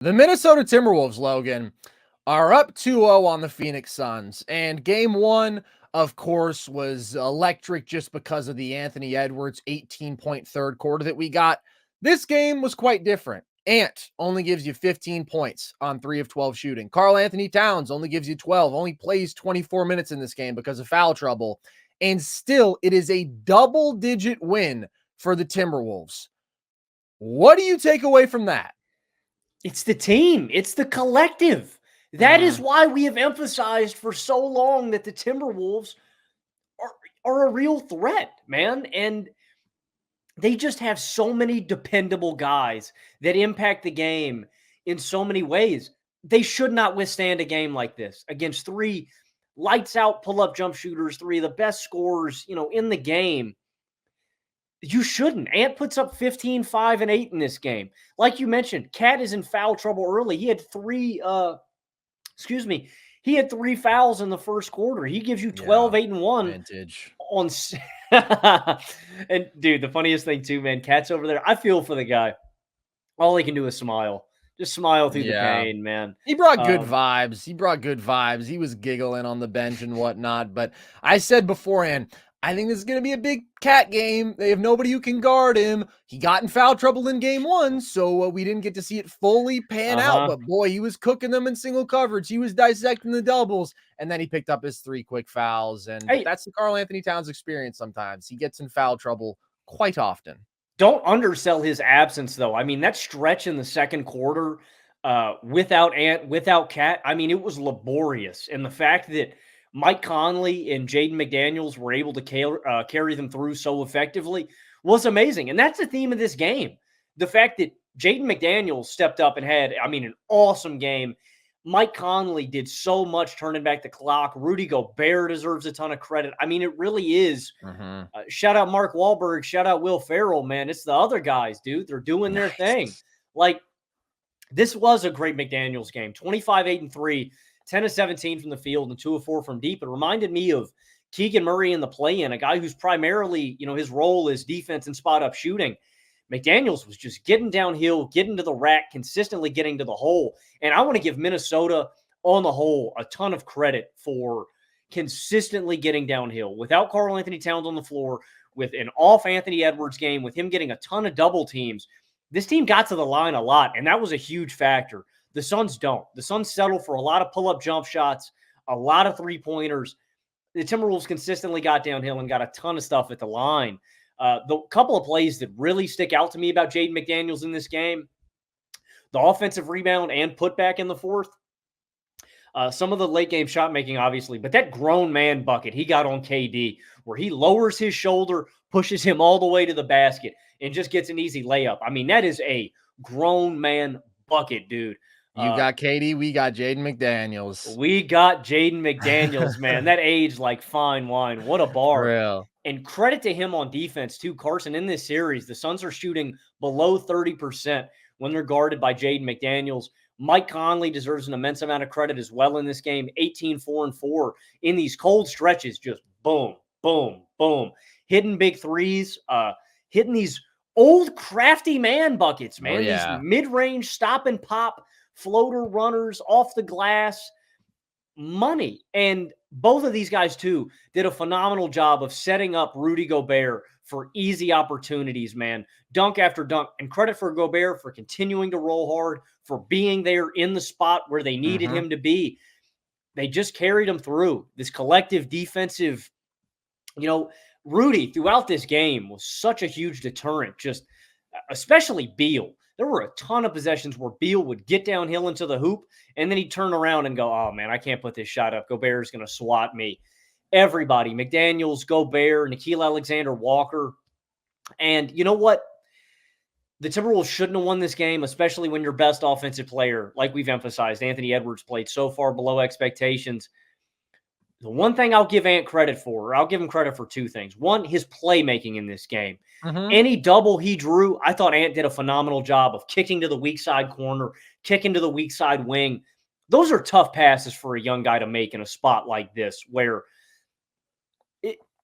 The Minnesota Timberwolves, Logan, are up 2-0 on the Phoenix Suns. And game one, of course, was electric just because of the Anthony Edwards 18-point third quarter that we got. This game was quite different. Ant only gives you 15 points on 3 of 12 shooting. Karl-Anthony Towns only gives you 12, only plays 24 minutes in this game because of foul trouble. And still, it is a double-digit win for the Timberwolves. What do you take away from that? It's the team. It's the collective. That is why we have emphasized for so long that the Timberwolves are a real threat, man. And they just have so many dependable guys that impact the game in so many ways. They should not withstand a game like this against three lights out pull-up jump shooters, three of the best scorers, in the game. You shouldn't. Ant puts up 15, 5, and 8 in this game. Like you mentioned, Cat is in foul trouble early. He had three fouls in the first quarter. He gives you 12, 8, and 1. Vintage. And dude, the funniest thing too, man, Cat's over there. I feel for the guy. All he can do is smile. Just smile through the pain, man. He brought good vibes. He was giggling on the bench and whatnot. But I said beforehand, I think this is going to be a big Cat game. They have nobody who can guard him. He got in foul trouble in game one, so we didn't get to see it fully pan out. But boy, he was cooking them in single coverage. He was dissecting the doubles, and then he picked up his 3 quick fouls. And that's the Karl-Anthony Towns experience sometimes. He gets in foul trouble quite often. Don't undersell his absence, though. I mean, that stretch in the second quarter without Ant, without Cat, I mean, it was laborious. And the fact that Mike Conley and Jaden McDaniels were able to carry them through so effectively was amazing. And that's the theme of this game. The fact that Jaden McDaniels stepped up and had, an awesome game. Mike Conley did so much turning back the clock. Rudy Gobert deserves a ton of credit. I mean, it really is. Shout out Mark Wahlberg. Shout out Will Ferrell, man. It's the other guys, dude. They're doing their thing. Like, this was a great McDaniels game. 25, 8, and 3. 10 of 17 from the field and 2 of 4 from deep. It reminded me of Keegan Murray in the play-in, a guy who's primarily, his role is defense and spot-up shooting. McDaniels was just getting downhill, getting to the rack, consistently getting to the hole. And I want to give Minnesota, on the whole, a ton of credit for consistently getting downhill. Without Karl-Anthony Towns on the floor, with an off Anthony Edwards game, with him getting a ton of double teams, this team got to the line a lot, and that was a huge factor. The Suns don't. The Suns settle for a lot of pull-up jump shots, a lot of three-pointers. The Timberwolves consistently got downhill and got a ton of stuff at the line. The couple of plays that really stick out to me about Jaden McDaniels in this game, the offensive rebound and putback in the fourth, some of the late-game shot making, obviously, but that grown man bucket he got on KD where he lowers his shoulder, pushes him all the way to the basket, and just gets an easy layup. I mean, that is a grown man bucket, dude. You got KD, we got Jaden McDaniels. We got Jaden McDaniels, man. That aged like fine wine. What a bar. Real. And credit to him on defense, too, Carson. In this series, the Suns are shooting below 30% when they're guarded by Jaden McDaniels. Mike Conley deserves an immense amount of credit as well in this game. 18, 4, and 4 in these cold stretches. Just boom, boom, boom. Hitting big threes, hitting these old crafty man buckets, man. These mid-range stop and pop floater runners off the glass, money. And both of these guys, too, did a phenomenal job of setting up Rudy Gobert for easy opportunities, man. Dunk after dunk. And credit for Gobert for continuing to roll hard, for being there in the spot where they needed him to be. They just carried him through. This collective defensive, Rudy throughout this game was such a huge deterrent, just especially Beal. There were a ton of possessions where Beal would get downhill into the hoop, and then he'd turn around and go, oh, man, I can't put this shot up. Gobert's going to swat me. Everybody, McDaniels, Gobert, Nickeil Alexander-Walker. And you know what? The Timberwolves shouldn't have won this game, especially when your best offensive player, like we've emphasized, Anthony Edwards, played so far below expectations. The one thing I'll give Ant credit for, or I'll give him credit for 2 things. One, his playmaking in this game. Any double he drew, I thought Ant did a phenomenal job of kicking to the weak side corner, kicking to the weak side wing. Those are tough passes for a young guy to make in a spot like this where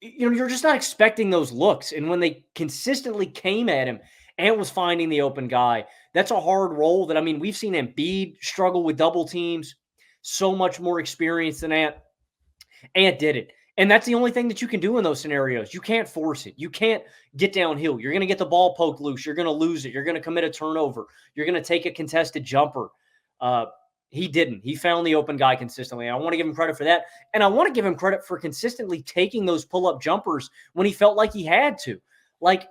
you're just not expecting those looks. And when they consistently came at him, Ant was finding the open guy. That's a hard role that, I mean, we've seen Embiid struggle with double teams, so much more experience than Ant. Ant did it. And that's the only thing that you can do in those scenarios. You can't force it. You can't get downhill. You're going to get the ball poked loose. You're going to lose it. You're going to commit a turnover. You're going to take a contested jumper. He didn't. He found the open guy consistently. I want to give him credit for that. And I want to give him credit for consistently taking those pull-up jumpers when he felt like he had to. Like,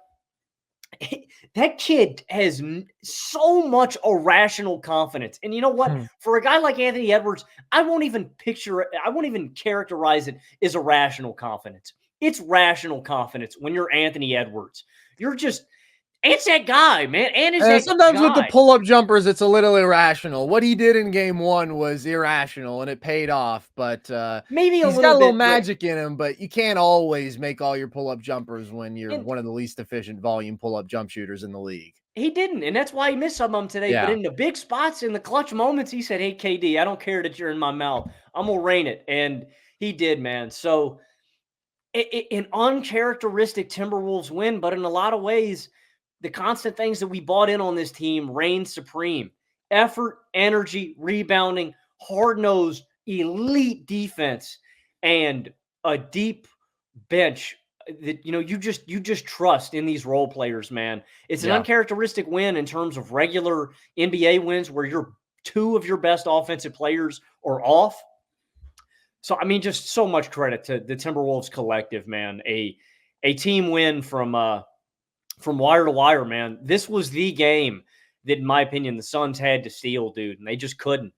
that kid has so much irrational confidence. And you know what? For a guy like Anthony Edwards, I won't even characterize it as irrational confidence. It's rational confidence when you're Anthony Edwards. Ant's that guy, man. Ant is that sometimes guy. with the pull-up jumpers, it's a little irrational. What he did in game one was irrational, and it paid off. But maybe he's got a little magic in him, but you can't always make all your pull-up jumpers when you're one of the least efficient volume pull-up jump shooters in the league. He didn't, and that's why he missed some of them today. Yeah. But in the big spots, in the clutch moments, he said, "Hey, KD, I don't care that you're in my mouth. I'm going to rain it." And he did, man. So an uncharacteristic Timberwolves win, but in a lot of ways, the constant things that we bought in on this team reigned supreme. Effort, energy, rebounding, hard-nosed, elite defense, and a deep bench that you just trust in these role players, man. It's an uncharacteristic win in terms of regular NBA wins where two of your best offensive players are off. So, I mean, just so much credit to the Timberwolves collective, man. A team win from wire to wire, man. This was the game that, in my opinion, the Suns had to steal, dude, and they just couldn't.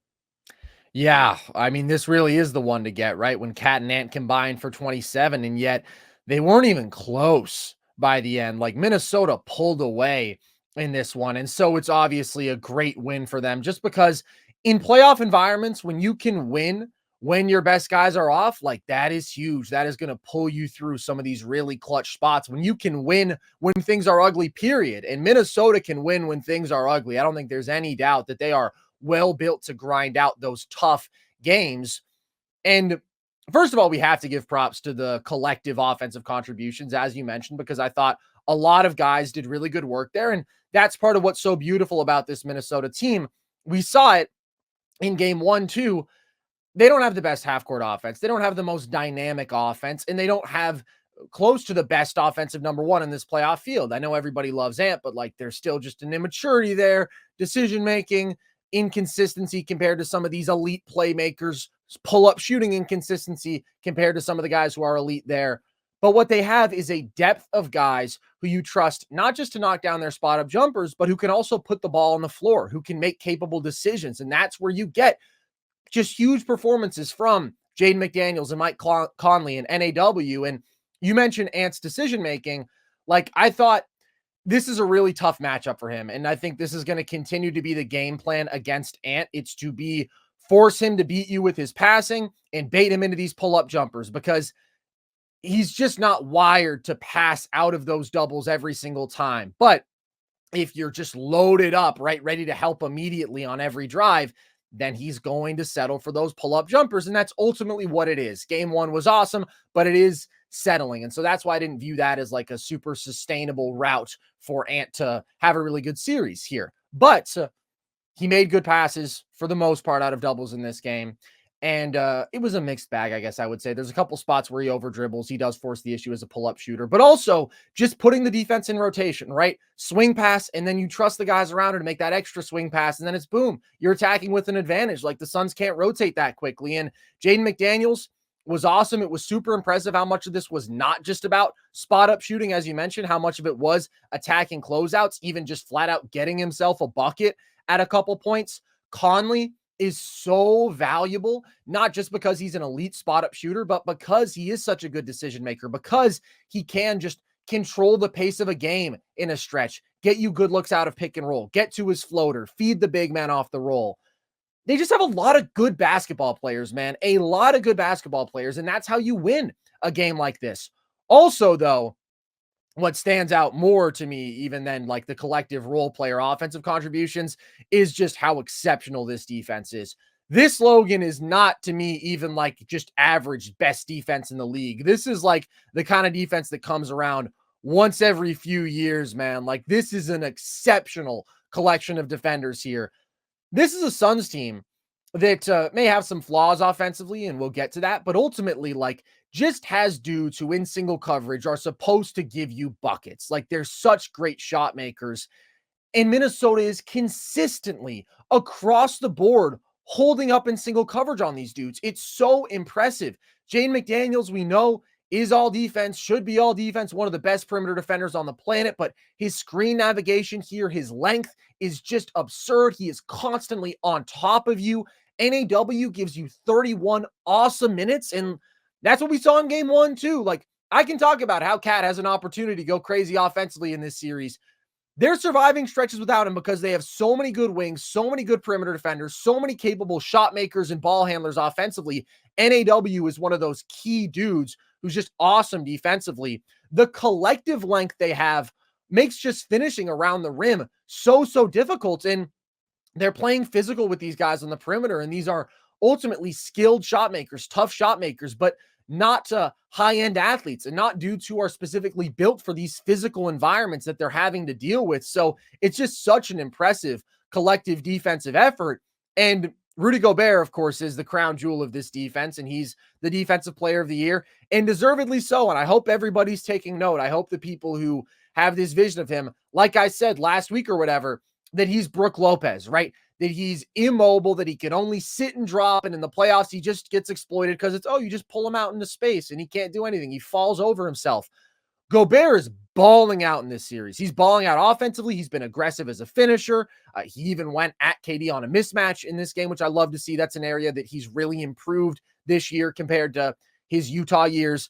Yeah, I mean, this really is the one to get, right? When Cat and Ant combined for 27, and yet they weren't even close by the end. Like, Minnesota pulled away in this one, and so it's obviously a great win for them just because in playoff environments, when you can win when your best guys are off, like, that is huge. That is going to pull you through some of these really clutch spots when you can win when things are ugly, period. And Minnesota can win when things are ugly. I don't think there's any doubt that they are well built to grind out those tough games. And first of all, we have to give props to the collective offensive contributions, as you mentioned, because I thought a lot of guys did really good work there. And that's part of what's so beautiful about this Minnesota team. We saw it in game 1, too. They don't have the best half-court offense. They don't have the most dynamic offense, and they don't have close to the best offensive number one in this playoff field. I know everybody loves Ant, but like there's still just an immaturity there, decision-making, inconsistency compared to some of these elite playmakers, pull-up shooting inconsistency compared to some of the guys who are elite there. But what they have is a depth of guys who you trust not just to knock down their spot-up jumpers, but who can also put the ball on the floor, who can make capable decisions. And that's where you get just huge performances from Jaden McDaniels and Mike Conley and NAW. And you mentioned Ant's decision-making. Like, I thought this is a really tough matchup for him. And I think this is going to continue to be the game plan against Ant. It's to force him to beat you with his passing and bait him into these pull-up jumpers because he's just not wired to pass out of those doubles every single time. But if you're just loaded up, right, ready to help immediately on every drive, then he's going to settle for those pull-up jumpers. And that's ultimately what it is. Game 1 was awesome, but it is settling. And so that's why I didn't view that as like a super sustainable route for Ant to have a really good series here. But he made good passes for the most part out of doubles in this game. And it was a mixed bag, I guess I would say. There's a couple spots where he over dribbles. He does force the issue as a pull-up shooter, but also just putting the defense in rotation, right? Swing pass, and then you trust the guys around her to make that extra swing pass, and then it's boom. You're attacking with an advantage. Like the Suns can't rotate that quickly. And Jaden McDaniels was awesome. It was super impressive how much of this was not just about spot-up shooting, as you mentioned, how much of it was attacking closeouts, even just flat out getting himself a bucket at a couple points. Conley is so valuable, not just because he's an elite spot-up shooter, but because he is such a good decision maker, because he can just control the pace of a game in a stretch, get you good looks out of pick and roll, get to his floater, feed the big man off the roll. They just have a lot of good basketball players, man, a lot of good basketball players, and that's how you win a game like this. Also, though, what stands out more to me, even than like the collective role player offensive contributions, is just how exceptional this defense is. This Logan is not, to me, even like just average best defense in the league. This is like the kind of defense that comes around once every few years, man. Like, this is an exceptional collection of defenders here. This is a Suns team that may have some flaws offensively, and we'll get to that, but ultimately, like, just has dudes who in single coverage are supposed to give you buckets. Like, they're such great shot makers. And Minnesota is consistently across the board holding up in single coverage on these dudes. It's so impressive. Jaden McDaniels, we know, is all defense, should be all defense, one of the best perimeter defenders on the planet, but his screen navigation here, his length is just absurd. He is constantly on top of you. NAW gives you 31 awesome minutes, and that's what we saw in game one, too. Like, I can talk about how Cat has an opportunity to go crazy offensively in this series. They're surviving stretches without him because they have so many good wings, so many good perimeter defenders, so many capable shot makers and ball handlers offensively. NAW is one of those key dudes who's just awesome defensively. The collective length they have makes just finishing around the rim so difficult. And they're playing physical with these guys on the perimeter, and these are ultimately skilled shot makers, tough shot makers, but not high-end athletes and not dudes who are specifically built for these physical environments that they're having to deal with. So it's just such an impressive collective defensive effort. And Rudy Gobert, of course, is the crown jewel of this defense, and he's the defensive player of the year, and deservedly so. And I hope everybody's taking note. I hope the people who have this vision of him, like I said last week or whatever, that he's Brook Lopez, right? That he's immobile, that he can only sit and drop, and in the playoffs, he just gets exploited because it's, oh, you just pull him out into space, and he can't do anything. He falls over himself. Gobert is balling out in this series. He's balling out offensively. He's been aggressive as a finisher. He even went at KD on a mismatch in this game, which I love to see. That's an area that he's really improved this year compared to his Utah years.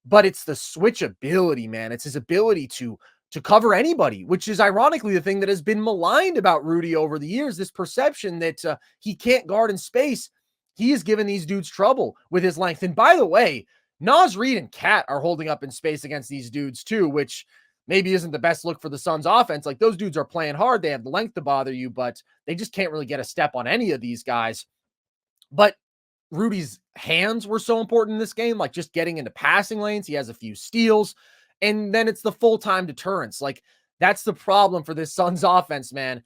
But it's the switchability, man. It's his ability to cover anybody, which is ironically the thing that has been maligned about Rudy over the years, this perception that he can't guard in space. He has given these dudes trouble with his length. And by the way, Naz Reid and Cat are holding up in space against these dudes too, which maybe isn't the best look for the Suns offense. Like, those dudes are playing hard. They have the length to bother you, but they just can't really get a step on any of these guys. But Rudy's hands were so important in this game, like just getting into passing lanes. He has a few steals. And then it's the full-time deterrence. Like, that's the problem for this Suns offense, man.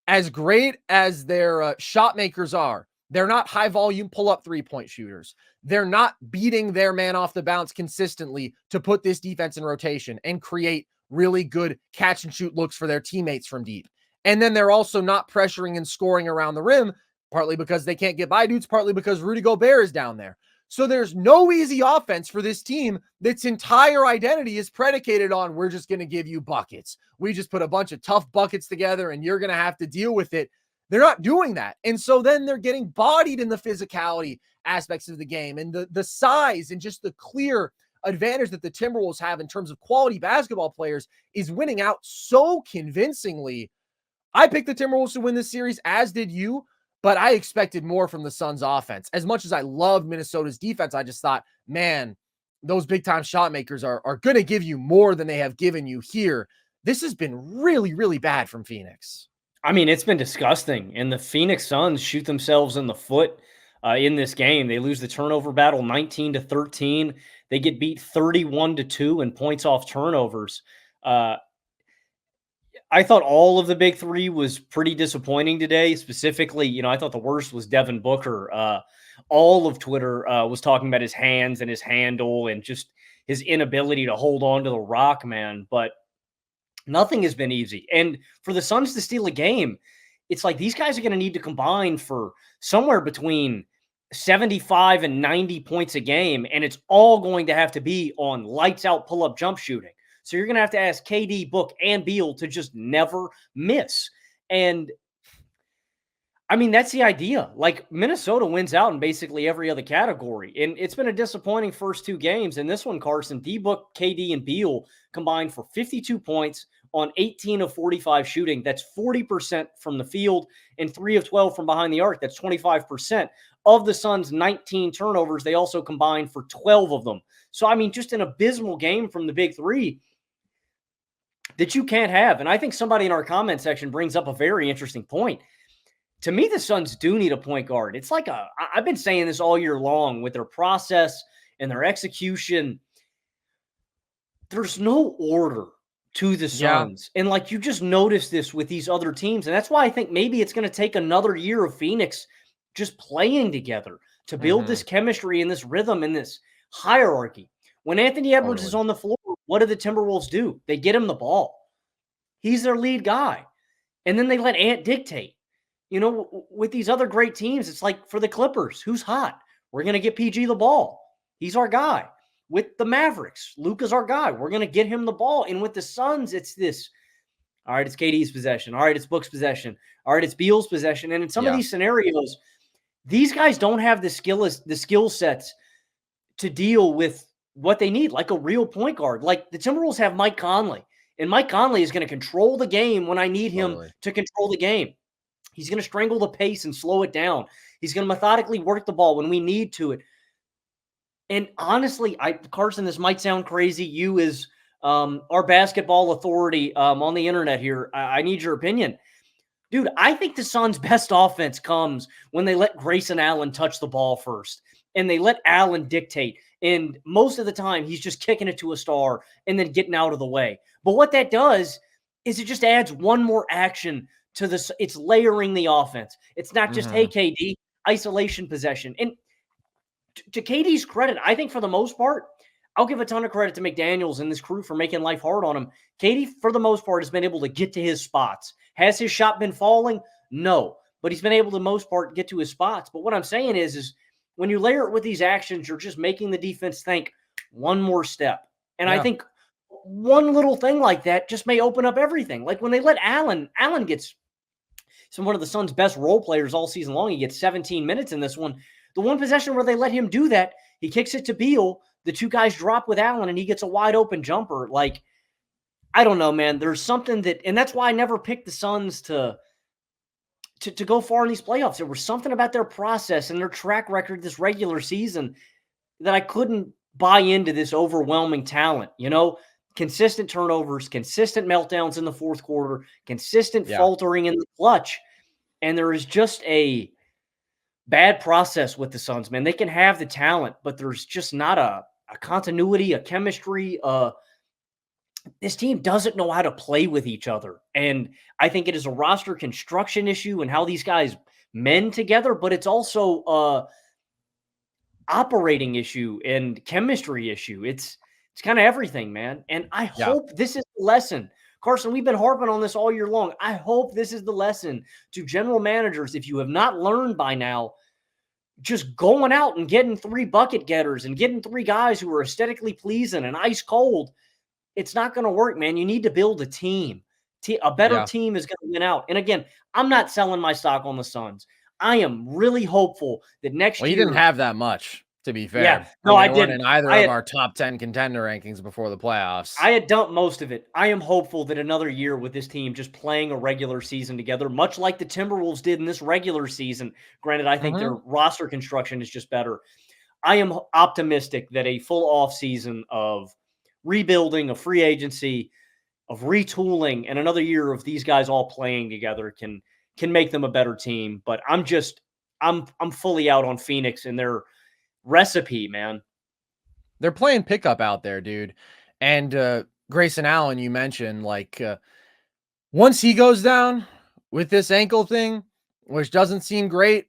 As great as their shot makers are, they're not high-volume pull-up three-point shooters. They're not beating their man off the bounce consistently to put this defense in rotation and create really good catch-and-shoot looks for their teammates from deep. And then they're also not pressuring and scoring around the rim, partly because they can't get by dudes, partly because Rudy Gobert is down there. So there's no easy offense for this team that's entire identity is predicated on, we're just going to give you buckets. We just put a bunch of tough buckets together and you're going to have to deal with it. They're not doing that. And so then they're getting bodied in the physicality aspects of the game and the size and just the clear advantage that the Timberwolves have in terms of quality basketball players is winning out so convincingly. I picked the Timberwolves to win this series, as did you. But I expected more from the Suns offense. As much as I love Minnesota's defense, I just thought, man, those big-time shot makers are going to give you more than they have given you here. This has been really bad from Phoenix. I mean, it's been disgusting. And the Phoenix Suns shoot themselves in the foot in this game. They lose the turnover battle 19-13. They get beat 31-2 in points off turnovers. I thought all of the big three was pretty disappointing today. Specifically, I thought the worst was Devin Booker. All of Twitter was talking about his hands and his handle and just his inability to hold on to the rock, man. But nothing has been easy. And for the Suns to steal a game, it's like these guys are going to need to combine for somewhere between 75 and 90 points a game. And it's all going to have to be on lights out pull-up jump shooting. So you're going to have to ask KD, Book, and Beal to just never miss. And, I mean, that's the idea. Like, Minnesota wins out in basically every other category. And it's been a disappointing first two games. And this one, Carson, D-Book, KD, and Beal combined for 52 points on 18 of 45 shooting. That's 40% from the field and 3 of 12 from behind the arc. That's 25%. Of the Suns' 19 turnovers, they also combined for 12 of them. So, I mean, just an abysmal game from the big three that you can't have. And I think somebody in our comment section brings up a very interesting point. To me, the Suns do need a point guard. It's like I've been saying this all year long with their process and their execution. there's no order to the Yeah. Suns. And like you just notice this with these other teams. And that's why I think maybe it's going to take another year of Phoenix just playing together to build this chemistry and this rhythm and this hierarchy. When Anthony Edwards is Totally. on the floor, what do the Timberwolves do? They get him the ball. He's their lead guy. And then they let Ant dictate. You know, with these other great teams, it's like for the Clippers, who's hot? We're going to get PG the ball. He's our guy. With the Mavericks, Luka's our guy. We're going to get him the ball. And with the Suns, it's this. All right, it's KD's possession. All right, it's Book's possession. All right, it's Beal's possession. And in some of these scenarios, these guys don't have the skill sets to deal with what they need, like a real point guard. Like the Timberwolves have Mike Conley, and Mike Conley is going to control the game when I need him to control the game. He's going to strangle the pace and slow it down. He's going to methodically work the ball when we need to it. And honestly, Carson, this might sound crazy. You as our basketball authority on the internet here, I need your opinion. Dude, I think the Suns' best offense comes when they let Grayson Allen touch the ball first and they let Allen dictate. And most of the time, he's just kicking it to a star and then getting out of the way. But what that does is it just adds one more action to this. It's layering the offense. It's not just, hey, KD, isolation possession. And to KD's credit, I think for the most part, I'll give a ton of credit to McDaniels and this crew for making life hard on him. KD, for the most part, has been able to get to his spots. Has his shot been falling? No. But he's been able to, the most part, get to his spots. But what I'm saying is when you layer it with these actions, you're just making the defense think one more step. And I think one little thing like that just may open up everything. Like when they let Allen gets one of the Suns' best role players all season long. He gets 17 minutes in this one. The one possession where they let him do that, he kicks it to Beal. The two guys drop with Allen, and he gets a wide open jumper. Like, I don't know, man. There's something that, and that's why I never picked the Suns to go far in these playoffs. There was something about their process and their track record this regular season that I couldn't buy into this overwhelming talent. You know, consistent turnovers, consistent meltdowns in the fourth quarter, consistent faltering in the clutch. And there is just a bad process with the Suns, man. They can have the talent, but there's just not a continuity, a chemistry. This team doesn't know how to play with each other. And I think it is a roster construction issue and how these guys mend together, but it's also a operating issue and chemistry issue. It's kind of everything, man. And I hope this is the lesson. Carson, we've been harping on this all year long. I hope this is the lesson to general managers. If you have not learned by now, just going out and getting 3 bucket getters and getting 3 guys who are aesthetically pleasing and ice cold, it's not going to work, man. You need to build a team. A better team is going to win out. And again, I'm not selling my stock on the Suns. I am really hopeful that next year. Well, you didn't have that much, to be fair. Yeah, no, I didn't. In either of our top 10 contender rankings before the playoffs. I had dumped most of it. I am hopeful that another year with this team just playing a regular season together, much like the Timberwolves did in this regular season. Granted, I think their roster construction is just better. I am optimistic that a full offseason of rebuilding, of free agency, of retooling, and another year of these guys all playing together can make them a better team. But I'm fully out on Phoenix and their recipe, man. They're playing pickup out there, dude. And Grayson Allen, you mentioned, like, once he goes down with this ankle thing, which doesn't seem great,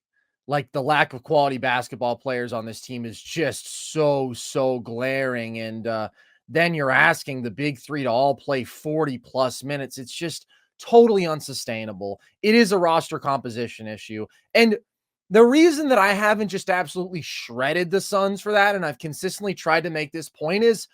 like the lack of quality basketball players on this team is just so glaring. And then you're asking the big 3 to all play 40 plus minutes. It's just totally unsustainable. It is a roster composition issue. And the reason that I haven't just absolutely shredded the Suns for that, and I've consistently tried to make this point, is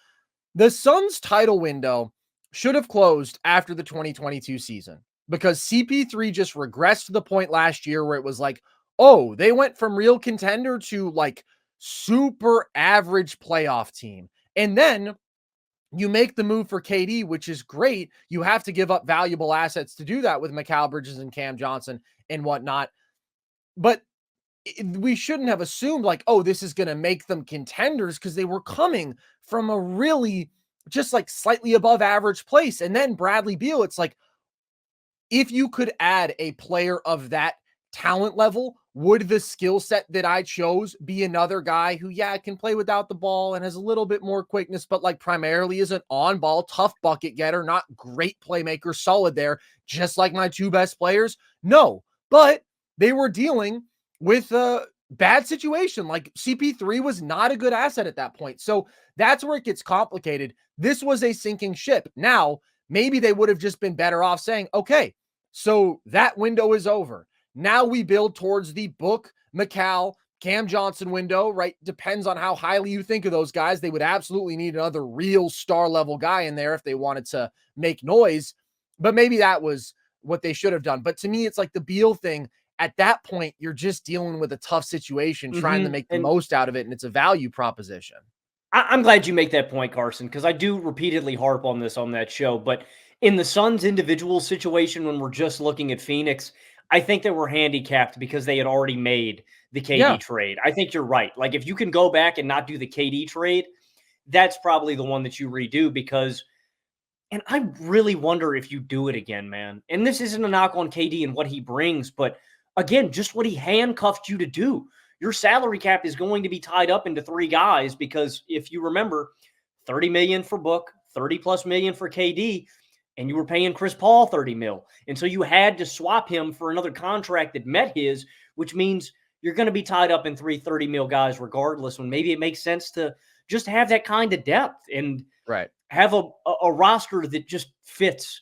the Suns title window should have closed after the 2022 season, because CP3 just regressed to the point last year where it was like, oh, they went from real contender to like super average playoff team. And then you make the move for KD, which is great. You have to give up valuable assets to do that with Mikal Bridges and Cam Johnson and whatnot. But we shouldn't have assumed like, oh, this is going to make them contenders, because they were coming from a really just like slightly above average place. And then Bradley Beal, it's like, if you could add a player of that talent level, would the skill set that I chose be another guy who, can play without the ball and has a little bit more quickness, but like primarily is an on-ball, tough bucket getter, not great playmaker, solid there, just like my two best players? No, but they were dealing with a bad situation. Like CP3 was not a good asset at that point. So that's where it gets complicated. This was a sinking ship. Now, maybe they would have just been better off saying, okay, so that window is over. Now we build towards the Book, McCall, Cam Johnson window, right? Depends on how highly you think of those guys. They would absolutely need another real star level guy in there if they wanted to make noise. But maybe that was what they should have done. But to me, it's like the Beal thing. At that point, you're just dealing with a tough situation, trying to make the most out of it. And it's a value proposition. I'm glad you make that point, Carson, because I do repeatedly harp on this on that show. But in the Suns' individual situation, when we're just looking at Phoenix, I think they were handicapped because they had already made the KD trade. I think you're right. Like, if you can go back and not do the KD trade, that's probably the one that you redo because, and I really wonder if you do it again, man. And this isn't a knock on KD and what he brings, but again, just what he handcuffed you to do. Your salary cap is going to be tied up into three guys because if you remember, $30 million for Book, $30+ million for KD, and you were paying Chris Paul $30 million. And so you had to swap him for another contract that met his, which means you're going to be tied up in three $30 million guys regardless, when maybe it makes sense to just have that kind of depth and have a roster that just fits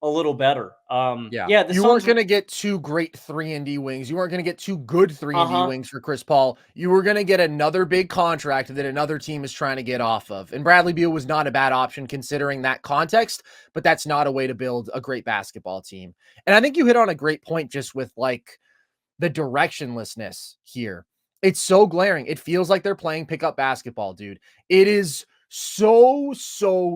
a little better. You weren't going to get two great 3-and-D wings. You weren't going to get two good 3-and-D wings for Chris Paul. You were going to get another big contract that another team is trying to get off of. And Bradley Beal was not a bad option considering that context, but that's not a way to build a great basketball team. And I think you hit on a great point just with like the directionlessness here. It's so glaring. It feels like they're playing pickup basketball, dude. It is so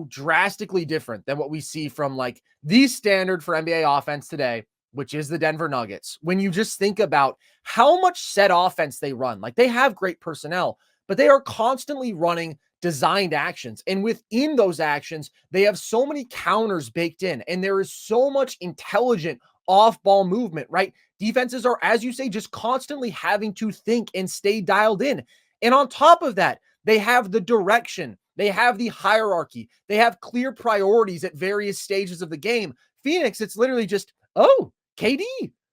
drastically different than what we see from like the standard for NBA offense today, which is the Denver Nuggets. When you just think about how much set offense they run, like they have great personnel, but they are constantly running designed actions. And within those actions, they have so many counters baked in, and there is so much intelligent off-ball movement, right? Defenses are, as you say, just constantly having to think and stay dialed in. And on top of that, they have the direction. They have the hierarchy. They have clear priorities at various stages of the game. Phoenix, it's literally just, oh, KD,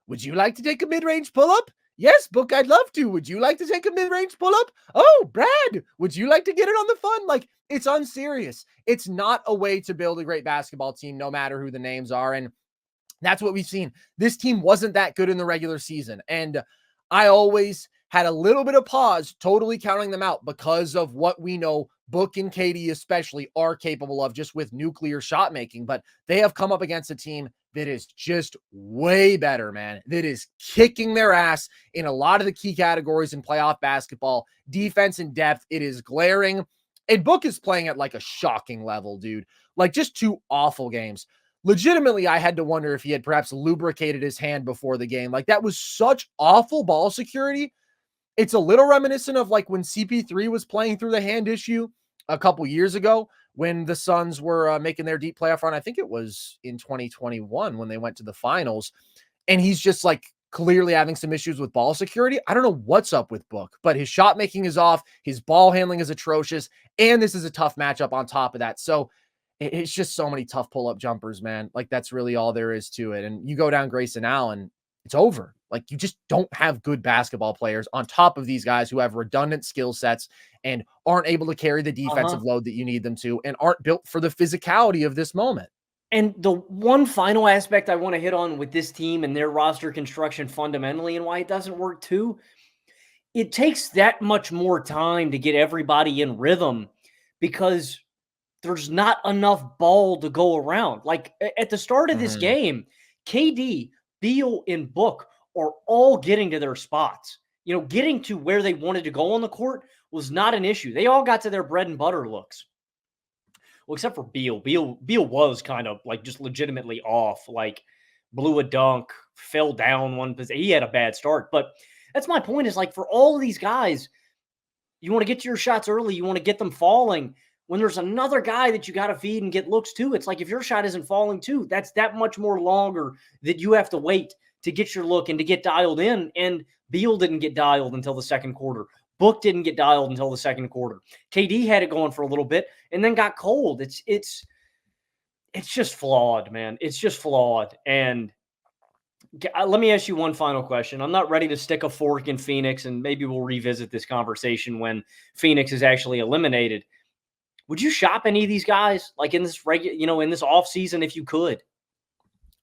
would you like to take a mid-range pull-up? Yes, Book, I'd love to. Would you like to take a mid-range pull-up? Oh, Brad, would you like to get it on the fun? Like, it's unserious. It's not a way to build a great basketball team, no matter who the names are. And that's what we've seen. This team wasn't that good in the regular season. And I always had a little bit of pause totally counting them out because of what we know Book and KD especially are capable of just with nuclear shot making. But they have come up against a team that is just way better, man. That is kicking their ass in a lot of the key categories in playoff basketball. Defense and depth, it is glaring. And Book is playing at like a shocking level, dude. Like just two awful games. Legitimately, I had to wonder if he had perhaps lubricated his hand before the game. Like that was such awful ball security. It's a little reminiscent of like when CP3 was playing through the hand issue a couple years ago when the Suns were making their deep playoff run. I think it was in 2021 when they went to the finals. And he's just like clearly having some issues with ball security. I don't know what's up with Book, but his shot making is off. His ball handling is atrocious. And this is a tough matchup on top of that. So it's just so many tough pull-up jumpers, man. Like that's really all there is to it. And you go down Grayson Allen, it's over. Like you just don't have good basketball players on top of these guys who have redundant skill sets and aren't able to carry the defensive load that you need them to and aren't built for the physicality of this moment. And the one final aspect I want to hit on with this team and their roster construction fundamentally and why it doesn't work too, it takes that much more time to get everybody in rhythm because there's not enough ball to go around. Like at the start of this game, KD, Beal, and Book are all getting to their spots. You know, getting to where they wanted to go on the court was not an issue. They all got to their bread and butter looks. Well, except for Beal. Beal was kind of like just legitimately off, like blew a dunk, fell down one position. He had a bad start. But that's my point is like for all of these guys, you want to get to your shots early. You want to get them falling. When there's another guy that you got to feed and get looks to, it's like if your shot isn't falling too, that's that much more longer that you have to wait to get your look and to get dialed in. And Beal didn't get dialed until the second quarter. Book didn't get dialed until the second quarter. KD had it going for a little bit and then got cold. It's just flawed, man. It's just flawed. And let me ask you one final question. I'm not ready to stick a fork in Phoenix, and maybe we'll revisit this conversation when Phoenix is actually eliminated. Would you shop any of these guys like in this in this offseason if you could?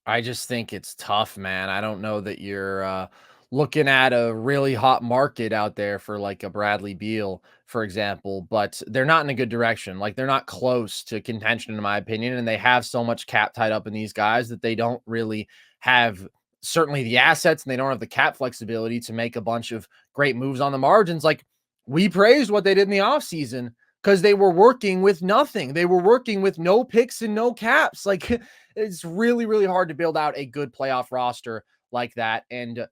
I just think it's tough, man. I don't know that you're looking at a really hot market out there for like a Bradley Beal, for example, but they're not in a good direction. Like they're not close to contention, in my opinion, and they have so much cap tied up in these guys that they don't really have certainly the assets and they don't have the cap flexibility to make a bunch of great moves on the margins. Like we praised what they did in the offseason because they were working with nothing. They were working with no picks and no caps. Like it's really, really hard to build out a good playoff roster like that. And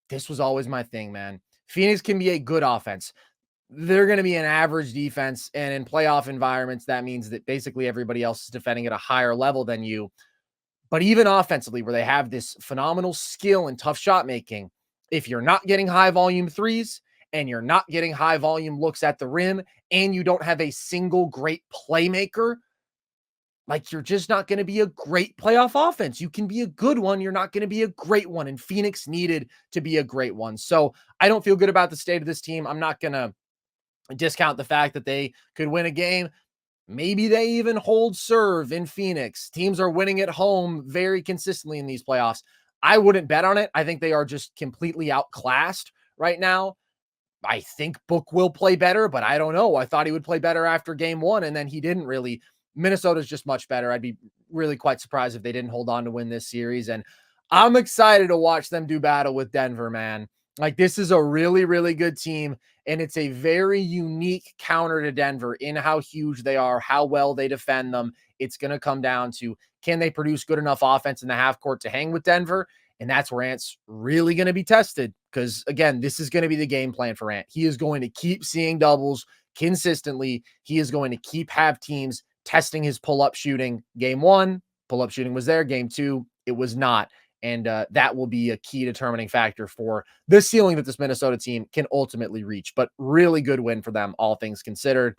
this was always my thing, man. Phoenix can be a good offense. They're going to be an average defense. And in playoff environments, that means that basically everybody else is defending at a higher level than you. But even offensively, where they have this phenomenal skill and tough shot making, if you're not getting high volume threes and you're not getting high volume looks at the rim and you don't have a single great playmaker, like you're just not going to be a great playoff offense. You can be a good one. You're not going to be a great one. And Phoenix needed to be a great one. So I don't feel good about the state of this team. I'm not going to discount the fact that they could win a game. Maybe they even hold serve in Phoenix. Teams are winning at home very consistently in these playoffs. I wouldn't bet on it. I think they are just completely outclassed right now. I think Book will play better, but I don't know. I thought he would play better after game one, and then he didn't really. Minnesota's just much better. I'd be really quite surprised if they didn't hold on to win this series. And I'm excited to watch them do battle with Denver, man. Like this is a really, really good team. And it's a very unique counter to Denver in how huge they are, how well they defend them. It's going to come down to, can they produce good enough offense in the half court to hang with Denver? And that's where Ant's really going to be tested. Because again, this is going to be the game plan for Ant. He is going to keep seeing doubles consistently. He is going to have teams testing his pull-up shooting. Game one, pull-up shooting was there. Game two, it was not. And that will be a key determining factor for the ceiling that this Minnesota team can ultimately reach. But really good win for them, all things considered.